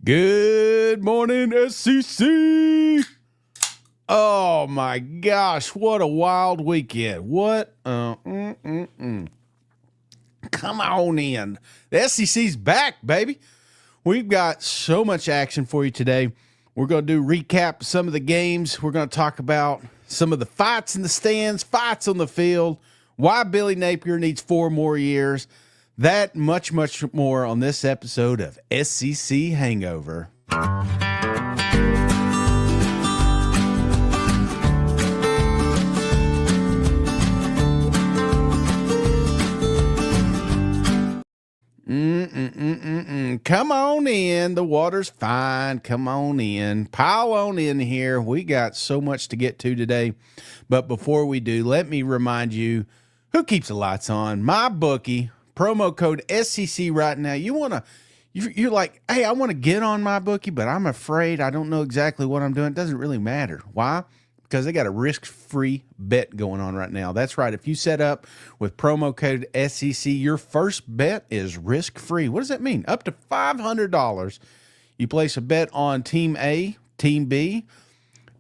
Good morning, SEC. Oh my gosh, what a wild weekend. Come on in. The SEC's back, baby. We've got so much action for you today. We're going to do recap some of the games. We're going to talk about some of the fights in the stands, fights on the field, why Billy Napier needs 4 more years. That much more on this episode of SEC Hangover. Come on in. The water's fine. Come on in. Pile on in here. We got so much to get to today. But before we do, let me remind you who keeps the lights on. My bookie. Promo code SEC right now. You're like, hey, I want to get on my bookie, but I'm afraid I don't know exactly what I'm doing. It doesn't really matter. Why? Because they got a risk-free bet going on right now. That's right. If you set up with promo code SEC, your first bet is risk-free. What does that mean? Up to $500. You place a bet on Team A, Team B.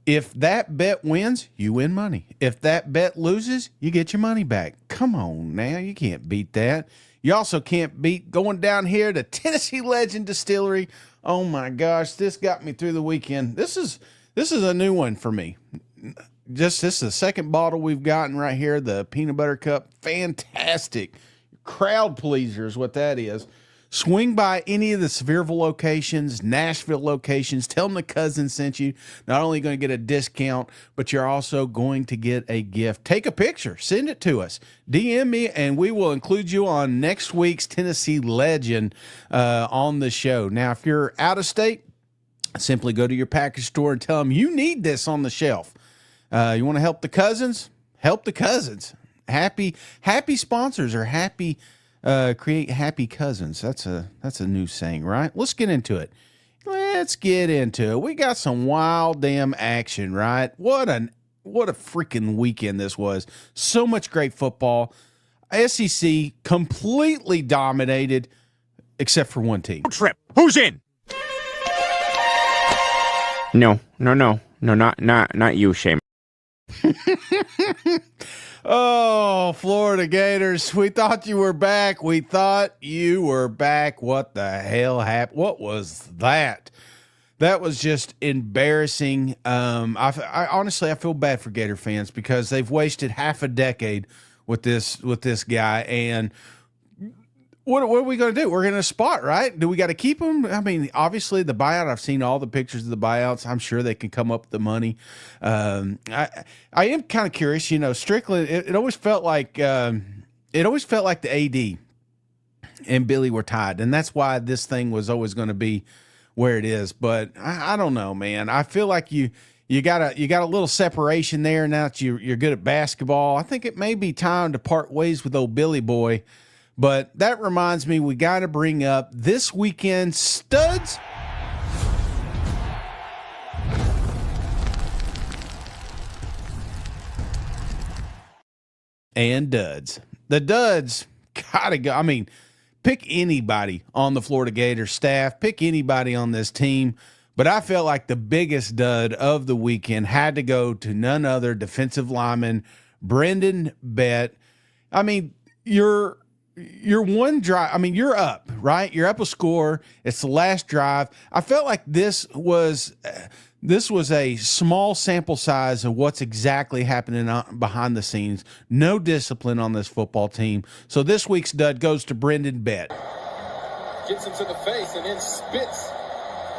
If that bet wins, you win money. If that bet loses, you get your money back. Come on now. You can't beat that. You also can't beat going down here to Tennessee Legend Distillery. Oh my gosh, this got me through the weekend. This is a new one for me. This is the second bottle we've gotten right here, the peanut butter cup. Fantastic. Crowd pleaser is what that is. Swing by any of the Sevierville locations, Nashville locations. Tell them the cousin sent you. Not only going to get a discount, but you're also going to get a gift. Take a picture. Send it to us. DM me, and we will include you on next week's Tennessee Legend on the show. Now, if you're out of state, simply go to your package store and tell them you need this on the shelf. You want to help the cousins? Help the cousins. Happy sponsors are happy. Create happy cousins. That's a new saying, right? Let's get into it. We got some wild damn action, right? What a freaking weekend this was. So much great football. SEC completely dominated, except for one team. Trip. Who's in? No, not you, Shane. Oh, Florida Gators, we thought you were back. What the hell happened? What was that? That was just embarrassing. I honestly feel bad for Gator fans because they've wasted half a decade with this guy. And what are we going to do? We're going to spot, right? Do we got to keep him? I mean, obviously the buyout, I've seen all the pictures of the buyouts. I'm sure they can come up with the money. I am kind of curious, Strickland, it always felt like the AD and Billy were tied. And that's why this thing was always going to be where it is. But I don't know, man. I feel like you got a little separation there now that you're good at basketball. I think it may be time to part ways with old Billy boy. But that reminds me, we got to bring up this weekend studs and duds. The duds got to go. I mean, pick anybody on the Florida Gators staff, pick anybody on this team. But I felt like the biggest dud of the weekend had to go to none other defensive lineman, Brendan Bett. I mean, you're one drive. I mean, you're up, right? You're up a score. It's the last drive. I felt like this was a small sample size of what's exactly happening behind the scenes. No discipline on this football team. So this week's dud goes to Brendan Bett. Gets him to the face and then spits.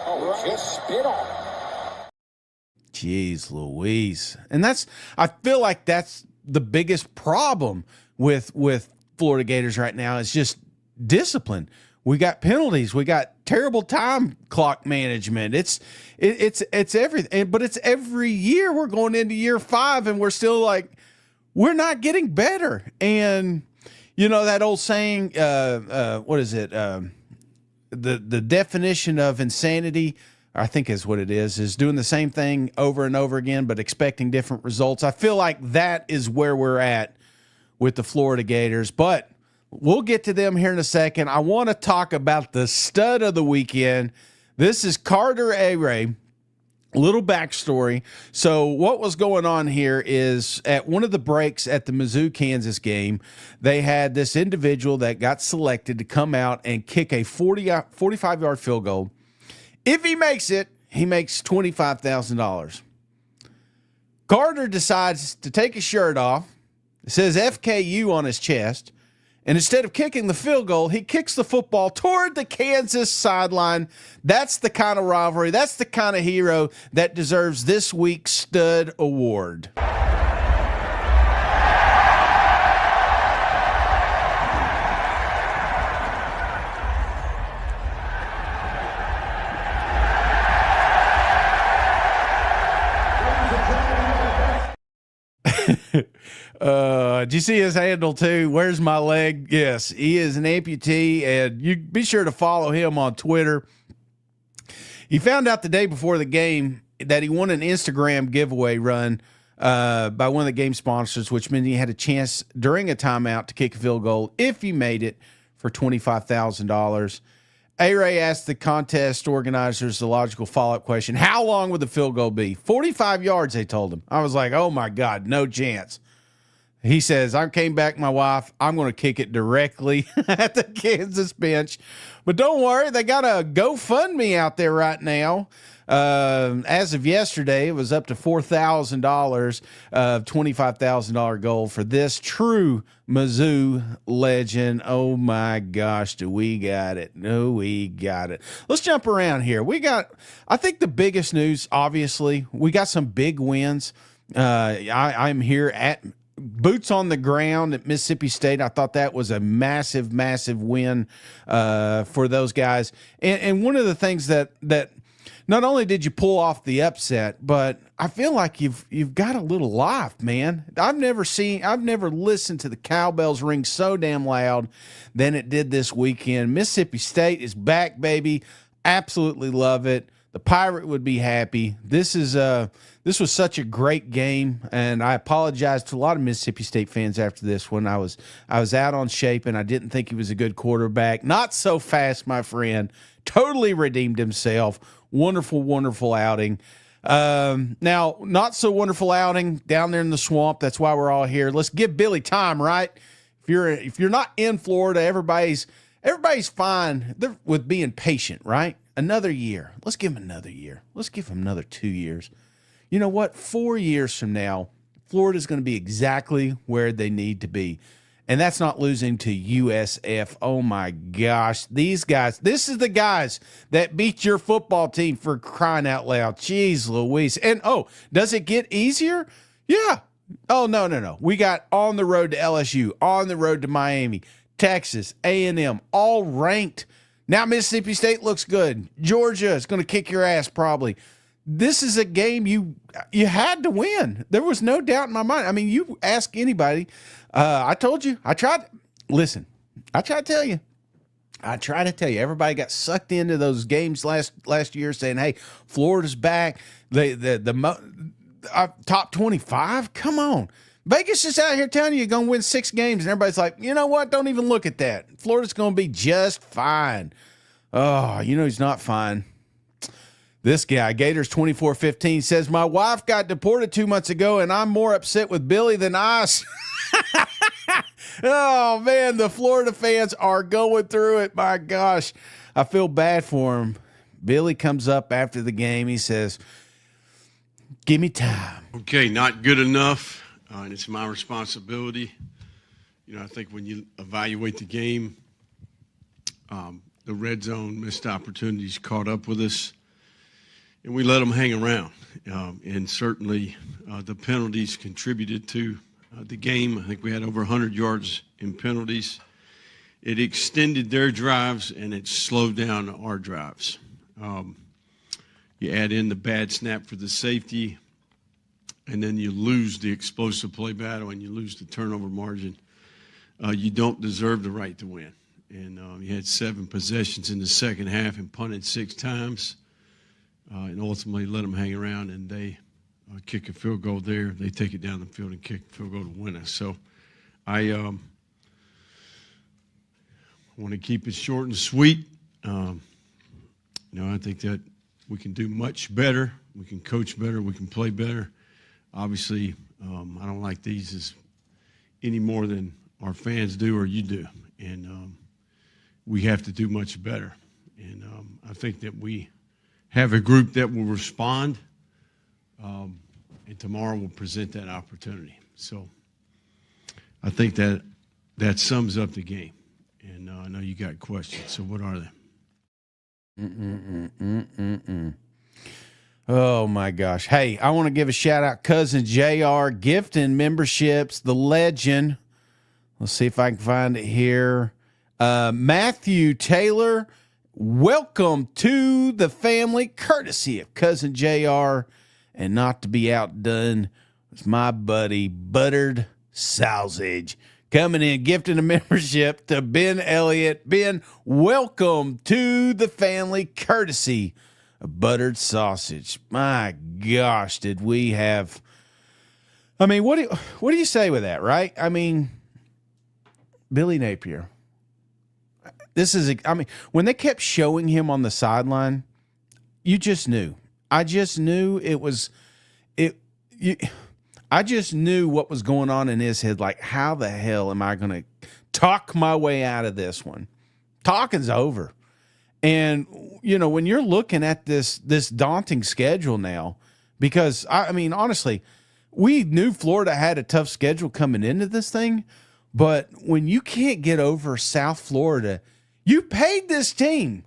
Oh, just spit on him. Jeez Louise. And I feel like that's the biggest problem with Florida Gators right now is just discipline. We got penalties. We got terrible time clock management. It's everything, but it's every year. We're going into year 5 and we're still like, we're not getting better. And that old saying, what is it? The definition of insanity, I think is what it is doing the same thing over and over again, but expecting different results. I feel like that is where we're at with the Florida Gators, but we'll get to them here in a second. I want to talk about the stud of the weekend, This is Carter A-Ray. Little backstory. So what was going on here is at one of the breaks at the Mizzou-Kansas game, they had this individual that got selected to come out and kick a 45-yard field goal. If he makes it, he makes $25,000. Carter decides to take his shirt off. It says FKU on his chest. And instead of kicking the field goal, he kicks the football toward the Kansas sideline. That's the kind of rivalry. That's the kind of hero that deserves this week's Stud Award. Did you see his handle too? Where's my leg? Yes, he is an amputee, and you be sure to follow him on Twitter. He found out the day before the game that he won an Instagram giveaway run by one of the game sponsors, which meant he had a chance during a timeout to kick a field goal if he made it for $25,000. A-Ray asked the contest organizers the logical follow-up question, how long would the field goal be? 45 yards, they told him. I was like, oh, my God, no chance. He says, I came back, my wife, I'm going to kick it directly at the Kansas bench. But don't worry, they got a GoFundMe out there right now. As of yesterday, it was up to $4,000, $25,000 goal for this true Mizzou legend. Oh my gosh, do we got it? No, we got it. Let's jump around here. I think the biggest news, obviously, we got some big wins. I'm here at boots on the ground at Mississippi State. I thought that was a massive, massive win for those guys. And one of the things that not only did you pull off the upset, but I feel like you've got a little life, man. I've never listened to the cowbells ring so damn loud than it did this weekend. Mississippi State is back, baby. Absolutely love it. The Pirate would be happy. This was such a great game, and I apologize to a lot of Mississippi State fans after this one. I was out on Shapen. I didn't think he was a good quarterback. Not so fast, my friend. Totally redeemed himself. Wonderful, wonderful outing. Now, not so wonderful outing down there in the swamp. That's why we're all here. Let's give Billy time, right? If you're not in Florida, everybody's fine with being patient, right? Another year. Let's give him another year. Let's give him another 2 years. You know what? 4 years from now, Florida's going to be exactly where they need to be. And that's not losing to USF. Oh, my gosh. These guys, this is the guys that beat your football team, for crying out loud. Jeez Louise. And, does it get easier? Yeah. Oh, no. We got on the road to LSU, on the road to Miami, Texas, A&M, all ranked. Now Mississippi State looks good. Georgia is going to kick your ass probably. This is a game you had to win. There was no doubt in my mind. I mean, you ask anybody. I told you. I tried to tell you. Everybody got sucked into those games last year saying, hey, Florida's back. The top 25? Come on. Vegas is out here telling you you're going to win 6 games, and everybody's like, you know what? Don't even look at that. Florida's going to be just fine. Oh, he's not fine. This guy, Gators 2415, says, my wife got deported 2 months ago, and I'm more upset with Billy than us. Oh, man, the Florida fans are going through it. My gosh, I feel bad for him. Billy comes up after the game. He says, give me time. Okay, not good enough, and it's my responsibility. I think when you evaluate the game, the red zone missed opportunities caught up with us, and we let them hang around. And certainly the penalties contributed to the game. I think we had over 100 yards in penalties. It extended their drives, and it slowed down our drives. You add in the bad snap for the safety, and then you lose the explosive play battle, and you lose the turnover margin. You don't deserve the right to win. And you had 7 possessions in the second half and punted 6 times, and ultimately let them hang around, and they kick a field goal there. They take it down the field and kick a field goal to win us. So I want to keep it short and sweet. I think that we can do much better. We can coach better. We can play better. Obviously, I don't like these any more than our fans do or you do. And we have to do much better. And I think that we have a group that will respond, and tomorrow will present that opportunity. So I think that sums up the game. And I know you got questions. So what are they? Oh my gosh. Hey, I want to give a shout out cousin JR gifting memberships, the legend. Let's see if I can find it here. Matthew Taylor, welcome to the family, courtesy of cousin JR, and not to be outdone with my buddy Buttered Sausage. Coming in, gifting a membership to Ben Elliott. Ben, welcome to the family, courtesy of Buttered Sausage. My gosh, did we have... I mean, what do you say with that, right? I mean, Billy Napier. When they kept showing him on the sideline, you just knew. I just knew it was... I just knew what was going on in his head. Like, how the hell am I going to talk my way out of this one? Talking's over. And, when you're looking at this daunting schedule now, because, I mean, honestly, we knew Florida had a tough schedule coming into this thing, but when you can't get over South Florida, you paid this team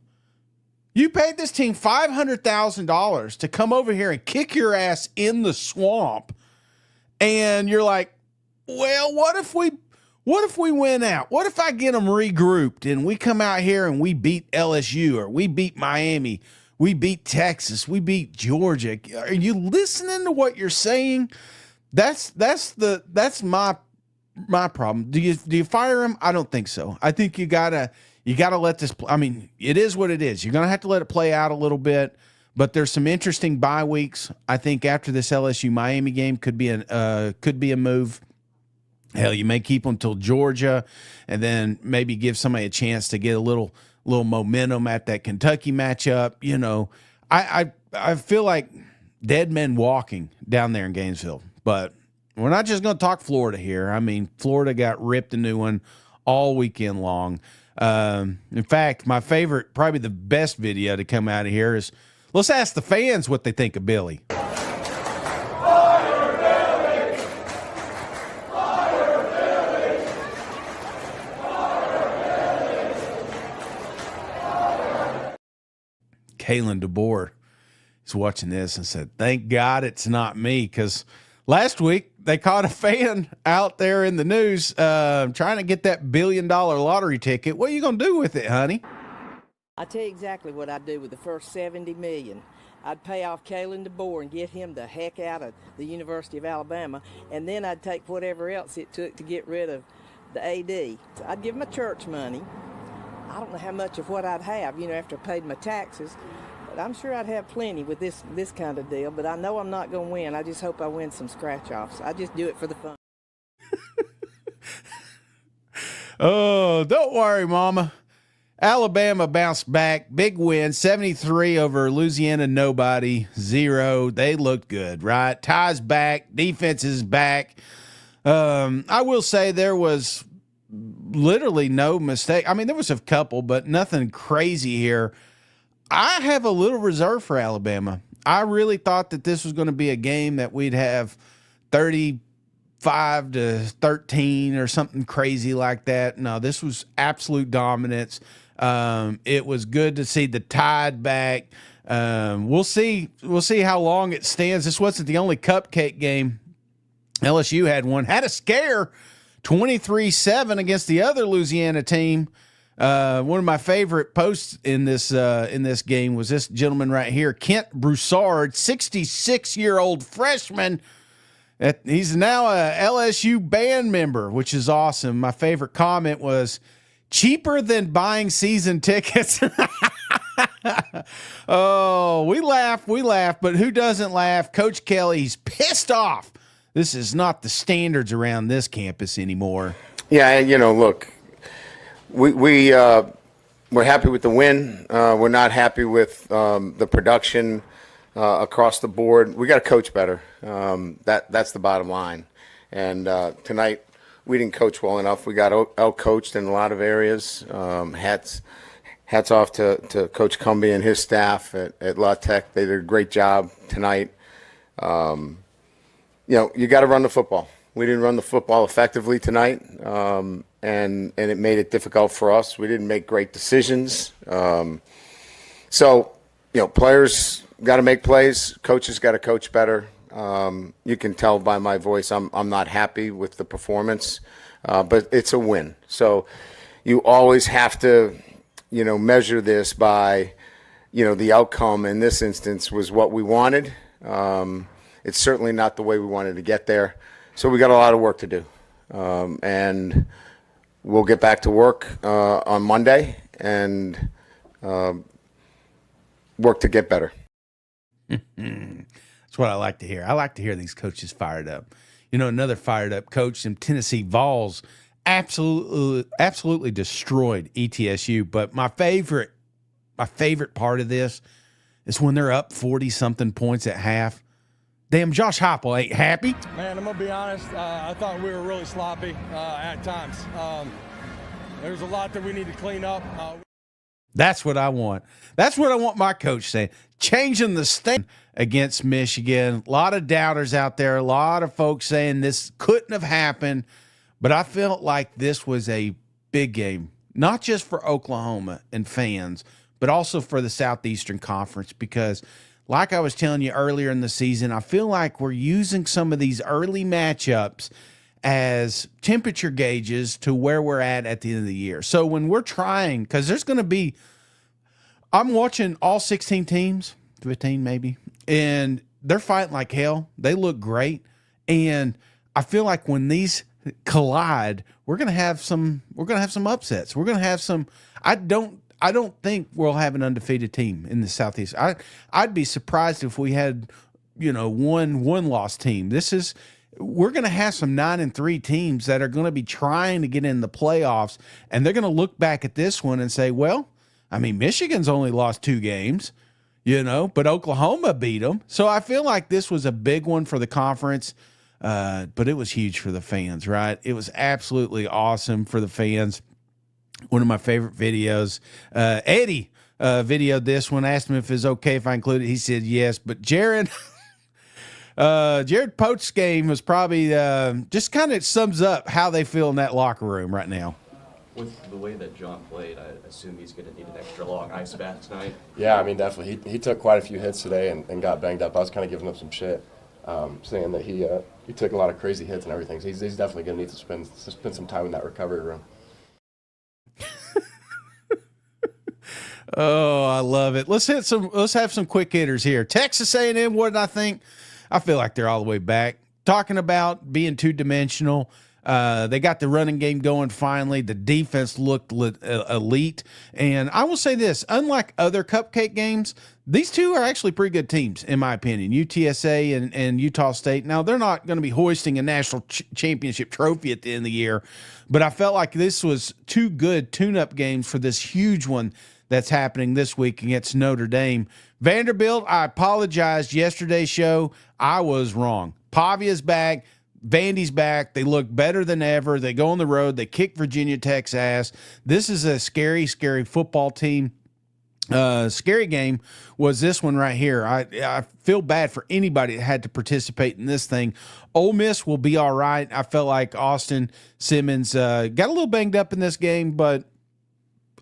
$500,000 to come over here and kick your ass in the swamp. And you're like, well, what if we win out? What if I get them regrouped and we come out here and we beat LSU or we beat Miami, we beat Texas, we beat Georgia? Are you listening to what you're saying? That's my problem. Do you fire him? I don't think so. I think you gotta let this. I mean, it is what it is. You're gonna have to let it play out a little bit. But there's some interesting bye weeks. I think after this LSU Miami game could be a move. Hell, you may keep them till Georgia, and then maybe give somebody a chance to get a little momentum at that Kentucky matchup. I feel like dead men walking down there in Gainesville. But we're not just going to talk Florida here. I mean, Florida got ripped a new one all weekend long. In fact, my favorite, probably the best video to come out of here is. Let's ask the fans what they think of Billy. Fire Billy! Fire Billy! Fire Billy! Kalen DeBoer is watching this and said, thank God it's not me, because last week they caught a fan out there in the news trying to get that $1 billion lottery ticket. What are you going to do with it, honey? I tell you exactly what I'd do with the first $70 million. I'd pay off Kalen DeBoer and get him the heck out of the University of Alabama, and then I'd take whatever else it took to get rid of the AD. I'd give him my church money. I don't know how much of what I'd have, after I paid my taxes, but I'm sure I'd have plenty with this kind of deal. But I know I'm not going to win. I just hope I win some scratch-offs. I just do it for the fun. Oh, don't worry, Mama. Alabama bounced back. Big win, 73 over Louisiana, nobody, 0. They looked good, right? Ty's back. Defense is back. I will say there was literally no mistake. I mean, there was a couple, but nothing crazy here. I have a little reserve for Alabama. I really thought that this was going to be a game that we'd have 35-13 or something crazy like that. No, this was absolute dominance. It was good to see the Tide back. We'll see how long it stands. This wasn't the only cupcake game. LSU had a scare, 23-7 against the other Louisiana team. One of my favorite posts in this game was this gentleman right here, Kent Broussard, 66-year-old freshman. He's now a LSU band member, which is awesome. My favorite comment was, cheaper than buying season tickets. Oh, we laugh, but who doesn't laugh? Coach Kelly's pissed off. This is not the standards around this campus anymore. Yeah, look, we we're happy with the win. We're not happy with the production across the board. We got to coach better. That's the bottom line. And tonight we didn't coach well enough. We got out-coached in a lot of areas. Hats off to Coach Cumbie and his staff at La Tech. They did a great job tonight. You got to run the football. We didn't run the football effectively tonight, and it made it difficult for us. We didn't make great decisions. So, players got to make plays. Coaches got to coach better. You can tell by my voice I'm not happy with the performance, but it's a win. So you always have to, measure this by, the outcome in this instance was what we wanted. It's certainly not the way we wanted to get there. So we got a lot of work to do. And we'll get back to work on Monday and work to get better. That's what I like to hear. I like to hear these coaches fired up. Another fired up coach in Tennessee Vols absolutely destroyed ETSU. But my favorite part of this is when they're up 40-something points at half. Damn, Josh Heupel ain't happy. Man, I'm going to be honest. I thought we were really sloppy at times. There's a lot that we need to clean up. That's what I want. That's what I want my coach saying. Changing the stand against Michigan. A lot of doubters out there. A lot of folks saying this couldn't have happened. But I felt like this was a big game, not just for Oklahoma and fans, but also for the Southeastern Conference because, like I was telling you earlier in the season, I feel like we're using some of these early matchups as temperature gauges to where we're at the end of the year. So when we're trying, because there's going to be, I'm watching all 16 teams, 15 maybe, and they're fighting like hell. They look great. And I feel like when these collide, we're going to have some upsets. We're going to have some, I don't think we'll have an undefeated team in the Southeast. I'd be surprised if we had, one loss team. We're going to have some 9-3 teams that are going to be trying to get in the playoffs, and they're going to look back at this one and say, well, I mean, Michigan's only lost 2 games, but Oklahoma beat them. So I feel like this was a big one for the conference, but it was huge for the fans, right? It was absolutely awesome for the fans. One of my favorite videos. Eddie videoed this one, asked him if it was okay if I included it. He said yes, but Jared Poach's game was probably just kind of sums up how they feel in that locker room right now. With the way that John played, I assume he's going to need an extra long ice bath tonight. Yeah, I mean, definitely. He took quite a few hits today and got banged up. I was kind of giving him some shit, saying that he took a lot of crazy hits and everything. So he's definitely going to need to spend some time in that recovery room. Oh, I love it. Let's have some quick hitters here. Texas A&M, what did I think? I feel like they're all the way back. Talking about being two-dimensional. They got the running game going finally. The defense looked elite. And I will say this, unlike other cupcake games, these two are actually pretty good teams, in my opinion, UTSA and Utah State. Now, they're not going to be hoisting a national championship trophy at the end of the year, but I felt like this was 2 good tune-up games for this huge one that's happening this week against Notre Dame. Vanderbilt, I apologized yesterday's show. I was wrong. Pavia's back. Vandy's back. They look better than ever. They go on the road. They kick Virginia Tech's ass. This is a scary, scary football team. Scary game was this one right here. I feel bad for anybody that had to participate in this thing. Ole Miss will be all right. I felt like Austin Simmons got a little banged up in this game, but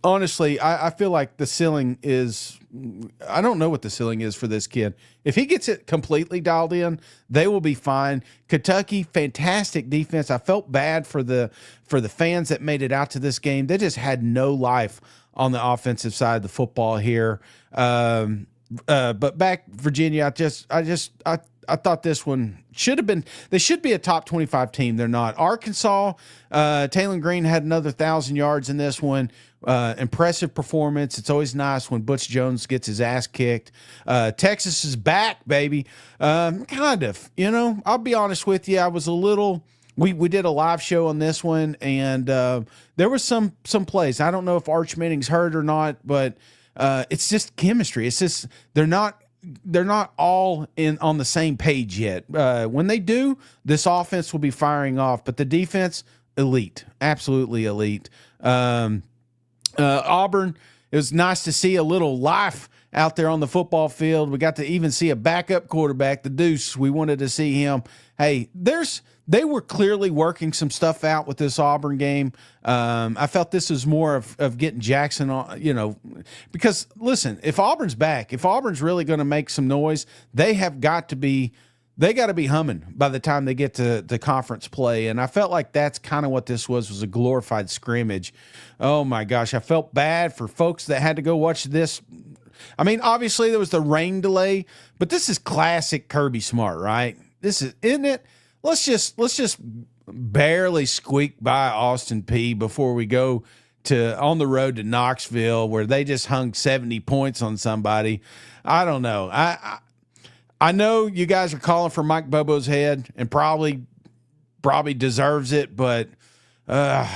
honestly, I feel like the ceiling is – I don't know what the ceiling is for this kid. If he gets it completely dialed in, they will be fine. Kentucky, fantastic defense. I felt bad for the fans that made it out to this game. They just had no life on the offensive side of the football here. But back Virginia, I thought this one should have been – they should be a top 25 team. They're not. Arkansas, Taylor Green had another 1,000 yards in this one. Impressive performance. It's always nice when Butch Jones gets his ass kicked. Texas is back, baby. Kind of. I'll be honest with you. I was a little we did a live show on this one, and there was some plays. I don't know if Arch Manning's hurt or not, but it's just chemistry. It's just they're not all on the same page yet. When they do, this offense will be firing off, but the defense, elite, absolutely elite. Auburn, it was nice to see a little life out there on the football field. We got to even see a backup quarterback, the Deuce. We wanted to see him. Hey, they were clearly working some stuff out with this Auburn game. I felt this was more of getting Jackson on, because listen, if Auburn's back, if Auburn's really going to make some noise, they got to be humming by the time they get to the conference play. And I felt like that's kind of what this was a glorified scrimmage. Oh my gosh. I felt bad for folks that had to go watch this. I mean, obviously there was the rain delay, but this is classic Kirby Smart, right? Isn't it? Let's just barely squeak by Austin Peay before we go on the road to Knoxville, where they just hung 70 points on somebody. I don't know. I know you guys are calling for Mike Bobo's head, and probably deserves it, but I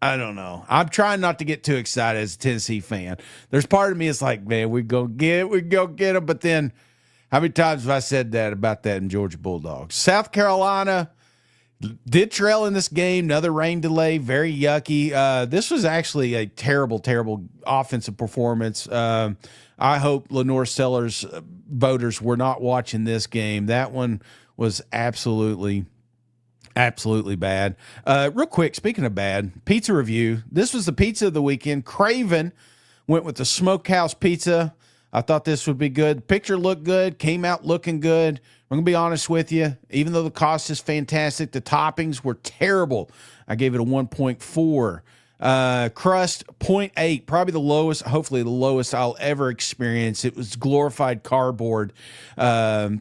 don't know. I'm trying not to get too excited as a Tennessee fan. There's part of me is like, man, we go get him, but then how many times have I said that about that in Georgia Bulldogs? South Carolina did trail in this game. Another rain delay, very yucky. This was actually a terrible, terrible offensive performance. I hope Lenore Sellers voters were not watching this game. That one was absolutely bad. Real quick, speaking of bad, pizza review. This was the pizza of the weekend. Craven went with the Smokehouse Pizza. I thought this would be good. Picture looked good, came out looking good. I'm going to be honest with you. Even though the cost is fantastic, the toppings were terrible. I gave it a 1.4. Crust 0.8, probably the lowest, hopefully the lowest I'll ever experience. It was glorified cardboard. Flavor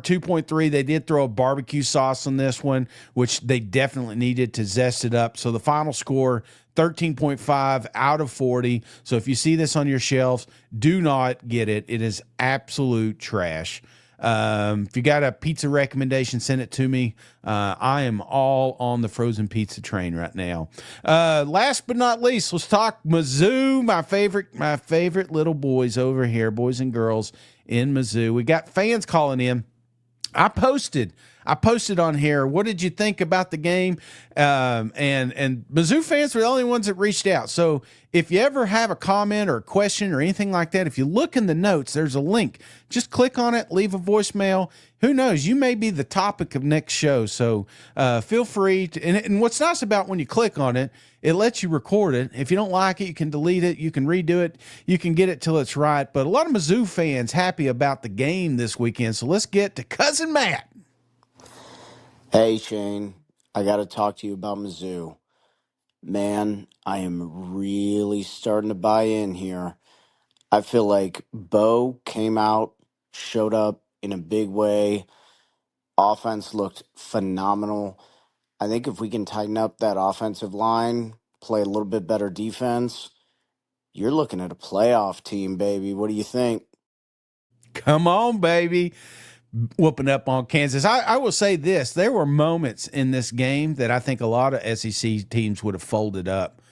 2.3. They did throw a barbecue sauce on this one, which they definitely needed to zest it up. So the final score, 13.5 out of 40. So if you see this on your shelves, do not get it. It is absolute trash. If you got a pizza recommendation, send it to me. I am all on the frozen pizza train right now. Last but not least, let's talk Mizzou, my favorite little boys over here, boys and girls in Mizzou. We got fans calling in. I posted on here, what did you think about the game? And Mizzou fans were the only ones that reached out. So if you ever have a comment or a question or anything like that, if you look in the notes, there's a link. Just click on it, leave a voicemail. Who knows? You may be the topic of next show. So feel free to, and what's nice about when you click on it, it lets you record it. If you don't like it, you can delete it. You can redo it. You can get it till it's right. But a lot of Mizzou fans happy about the game this weekend. So let's get to Cousin Matt. Hey, Shane, I got to talk to you about Mizzou. Man, I am really starting to buy in here. I feel like Bo came out, showed up in a big way. Offense looked phenomenal. I think if we can tighten up that offensive line, play a little bit better defense, you're looking at a playoff team, baby. What do you think? Come on, baby. Whooping up on Kansas. I will say this. There were moments in this game that I think a lot of SEC teams would have folded up.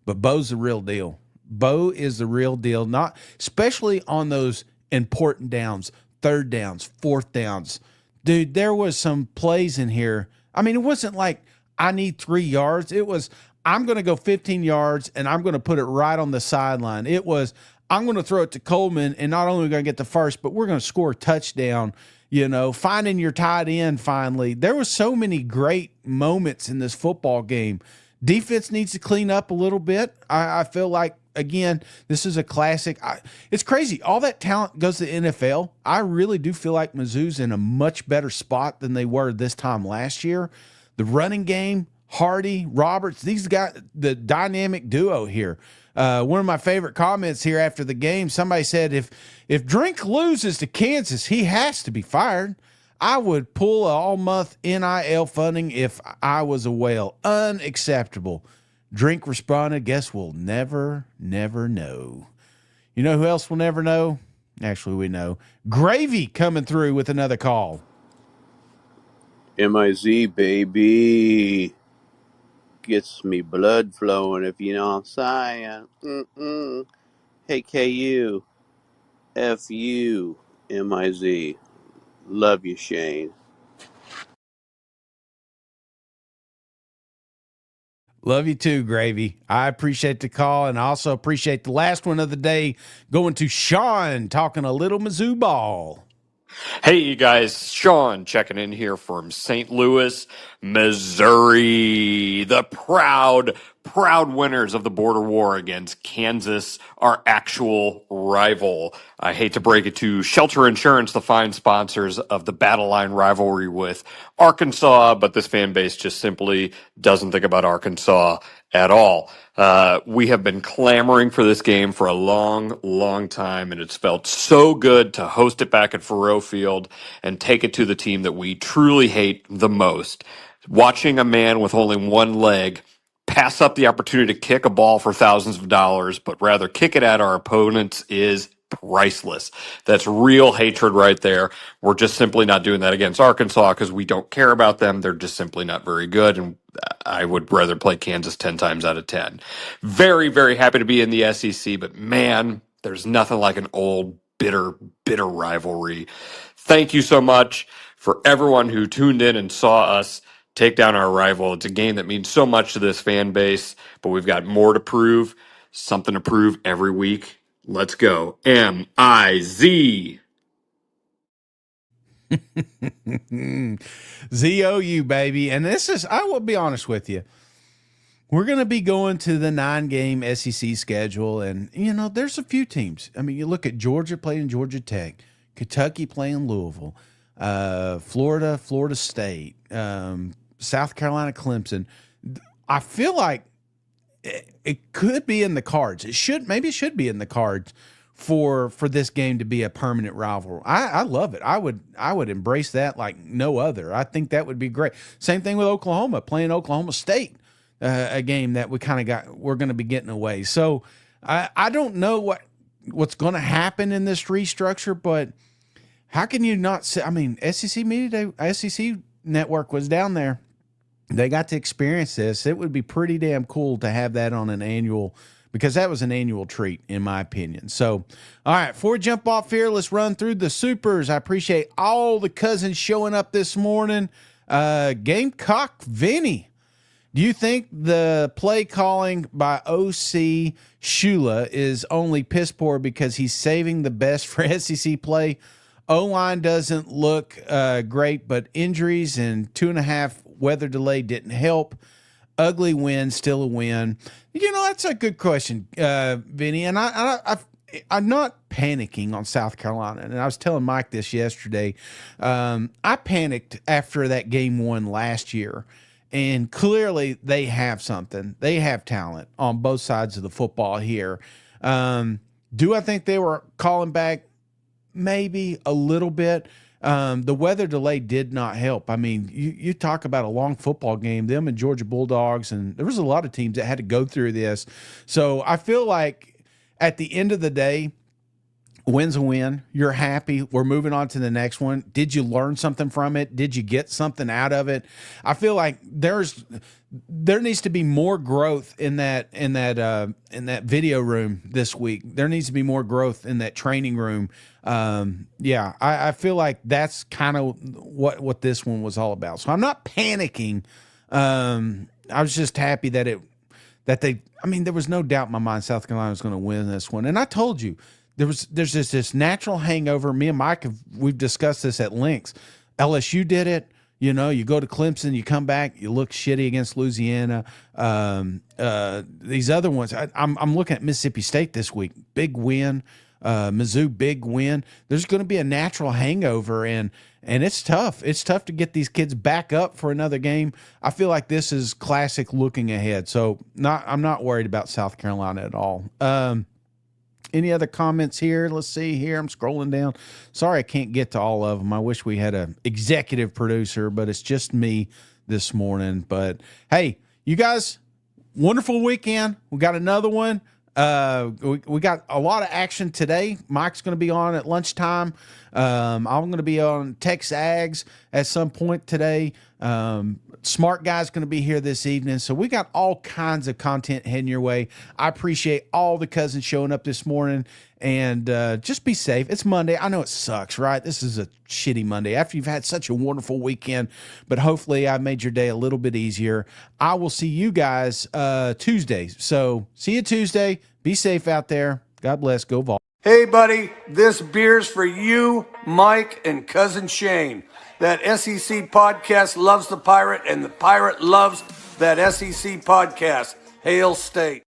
But Bo's the real deal. Bo is the real deal, not especially on those important downs, third downs, fourth downs. Dude, there was some plays in here. I mean, it wasn't like I need 3 yards. It was I'm going to go 15 yards and I'm going to put it right on the sideline. It was I'm going to throw it to Coleman, and not only are we going to get the first, but we're going to score a touchdown. Finding your tight end finally. There were so many great moments in this football game. Defense needs to clean up a little bit. I feel like, again, this is a classic. It's crazy. All that talent goes to the NFL. I really do feel like Mizzou's in a much better spot than they were this time last year. The running game, Hardy, Roberts, these guys, the dynamic duo here. One of my favorite comments here after the game, somebody said, if Drink loses to Kansas, he has to be fired. I would pull a all-month NIL funding if I was a whale. Unacceptable. Drink responded, guess we'll never know. You know who else will never know? Actually, we know. Gravy coming through with another call. MIZ, baby. Gets me blood flowing, if you know what I'm saying. Mm-mm. Hey, KU. F you, MIZ. Love you, Shane. Love you too, Gravy. I appreciate the call, and I also appreciate the last one of the day going to Sean talking a little Mizzou ball. Hey, you guys, Sean checking in here from St. Louis, Missouri. The proud winners of the border war against Kansas, our actual rival. I hate to break it to Shelter Insurance, the fine sponsors of the Battle Line rivalry with Arkansas, but this fan base just simply doesn't think about Arkansas at all. We have been clamoring for this game for a long time, and it's felt so good to host it back at Faroe Field and take it to the team that we truly hate the most. Watching a man with only one leg pass up the opportunity to kick a ball for thousands of dollars, but rather kick it at our opponents is priceless. That's real hatred right there. We're just simply not doing that against Arkansas because we don't care about them. They're just simply not very good, and I would rather play Kansas 10 times out of 10. Very happy to be in the SEC, but man, there's nothing like an old, bitter rivalry. Thank you so much for everyone who tuned in and saw us take down our rival. It's a game that means so much to this fan base, but we've got more to prove, something to prove every week. Let's go. MIZ. ZOU, baby. And this is, I will be honest with you. We're going to be going to the 9-game SEC schedule. And, you know, there's a few teams. I mean, you look at Georgia playing Georgia Tech, Kentucky playing Louisville, Florida State, South Carolina, Clemson. I feel like it could be in the cards. Maybe it should be in the cards for this game to be a permanent rival. I love it. I would embrace that like no other. I think that would be great. Same thing with Oklahoma playing Oklahoma State, a game that we're going to be getting away. So I don't know what's going to happen in this restructure, but how can you not say? I mean, SEC Media Day, SEC Network was down there. They got to experience this. It would be pretty damn cool to have that on an annual, because that was an annual treat, in my opinion. So, all right, before we jump off here, let's run through the supers. I appreciate all the cousins showing up this morning. Gamecock Vinny, do you think the play calling by OC Shula is only piss poor because he's saving the best for SEC play? O-line doesn't look great, but injuries and 2.5 weather delay didn't help. Ugly win, still a win. You know, that's a good question, Vinny. And I'm not panicking on South Carolina. And I was telling Mike this yesterday. I panicked after that game 1 last year. And clearly they have something. They have talent on both sides of the football here. Do I think they were calling back? Maybe a little bit. The weather delay did not help. I mean, you talk about a long football game, them and Georgia Bulldogs, and there was a lot of teams that had to go through this. So I feel like at the end of the day, win's a win. You're happy. We're moving on to the next one. Did you learn something from it? Did you get something out of it? I feel like there needs to be more growth in that video room this week. There needs to be more growth in that training room. I feel like that's kind of what this one was all about. So I'm not panicking. I was just happy there was no doubt in my mind South Carolina was going to win this one. And I told you, there's this natural hangover. Me and Mike we've discussed this at lengths. LSU did it. You know, you go to Clemson, you come back, you look shitty against Louisiana. These other ones, I'm looking at Mississippi State this week. Big win. Mizzou, big win. There's going to be a natural hangover, and it's tough. It's tough to get these kids back up for another game. I feel like this is classic looking ahead. So I'm not worried about South Carolina at all. Any other comments here? Let's see here. I'm scrolling down. Sorry, I can't get to all of them. I wish we had an executive producer, but it's just me this morning. But hey, you guys, wonderful weekend. We got another one. We got a lot of action today. Mike's going to be on at lunchtime. I'm going to be on Tex Ags at some point today. Smart Guy's going to be here this evening. So we got all kinds of content heading your way. I appreciate all the cousins showing up this morning. And just be safe. It's Monday. I know it sucks, right? This is a shitty Monday after you've had such a wonderful weekend. But hopefully I made your day a little bit easier. I will see you guys Tuesday. So see you Tuesday. Be safe out there. God bless. Go Vol. Hey, buddy, this beer's for you, Mike, and Cousin Shane. That SEC podcast loves the Pirate, and the Pirate loves that SEC podcast. Hail State.